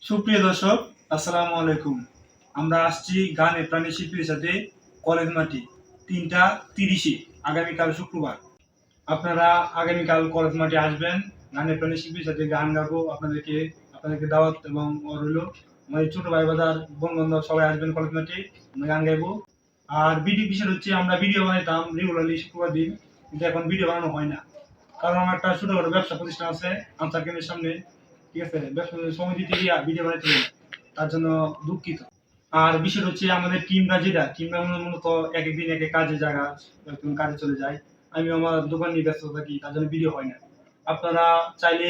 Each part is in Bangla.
সুপ্রিয় দর্শক, আসসালামু আলাইকুম। আমরা আসছি গানে প্রাণী শিল্পীর সাথে কলেজ মাঠে ৩টা ৩০-এ আগামীকাল শুক্রবার। আপনারা আগামীকাল কলেজ মাঠে আসবেন। গানে প্রাণী শিল্পীর সাথে গান গাবো। আপনাদেরকে দাওয়াত এবং রইল। আমাদের ছোট ভাই বাজার বন্ধু সবাই আসবেন কলেজ মাঠে। আমরা গান গাইবো। আর বিষয় হচ্ছে আমরা ভিডিও বানাইতাম রেগুলারলি শুক্রবার দিন, কিন্তু এখন ভিডিও বানানো হয় না। কারণ আমার একটা ছোটখাটো ব্যবসা প্রতিষ্ঠান আছে আনসার ক্যাম্পের সামনে। ঠিক আছে, ব্যবসা সময় দিতে গিয়ে ভিডিও বানাইতে হবে, তার জন্য দুঃখিত। আর বিষয় হচ্ছে আমাদের টিমরা মূলত এক এক দিন এক এক কাজে জায়গা কাজে চলে যায়। আমি আমার দোকান নিয়ে ব্যস্ত থাকি, তার জন্য ভিডিও হয় না। আপনারা চাইলে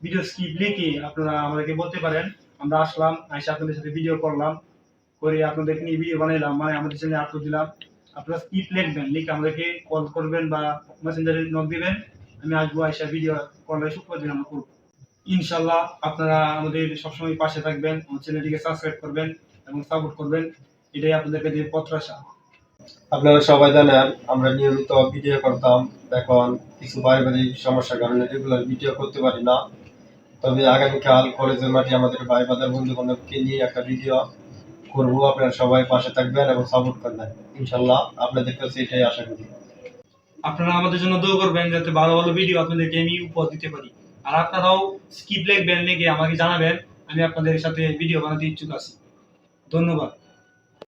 ভিডিও স্ক্রিপ্ট লিখে আপনারা আমাদেরকে বলতে পারেন। আমরা আসলাম, এসে আপনাদের সাথে ভিডিও করলাম, করে আপনাদেরকে নিয়ে ভিডিও বানাইলাম, মানে আমাদের চ্যানেলে আপলোড দিলাম। আপনারা স্ক্রিপ্ট লিখবেন, লিখে আমাদেরকে কল করবেন বা মেসেঞ্জারে নক দিবেন। আমি আসবো, এসে ভিডিও করলে শুক্রবার দিন আমরা করবো। ইনশাল্লাহ আপনারা আমাদের সবসময় পাশে থাকবেন, আমার চ্যানেলটিকে সাবস্ক্রাইব করবেন এবং সাপোর্ট করবেন। এটাই আপনাদের কাছে প্রত্যাশা। আপনারা সবাই জানেন আমরা নিয়মিত ভিডিও করতাম, এখন কিছু পারিবারিক সমস্যার কারণে রেগুলার ভিডিও করতে পারি না। তবে আগামীকাল কলেজের মাঠে আমাদের ভাই বাজার বন্ধু বান্ধবকে নিয়ে একটা ভিডিও করবো। আপনারা সবাই পাশে থাকবেন এবং সাপোর্ট করবেন, ইনশাল্লাহ আপনাদের কাছে এটাই আশা করি। আপনারা আমাদের জন্য দোয়া করবেন যাতে ভালো ভালো ভিডিও আপনাদেরকে আমি উপহার দিতে পারি। আর আপনারাও স্ক্রিপ্ট লিখবেন, লিখে আমাকে জানাবেন। আমি আপনাদের সাথে ভিডিও বানাতে ইচ্ছুক আছি। ধন্যবাদ।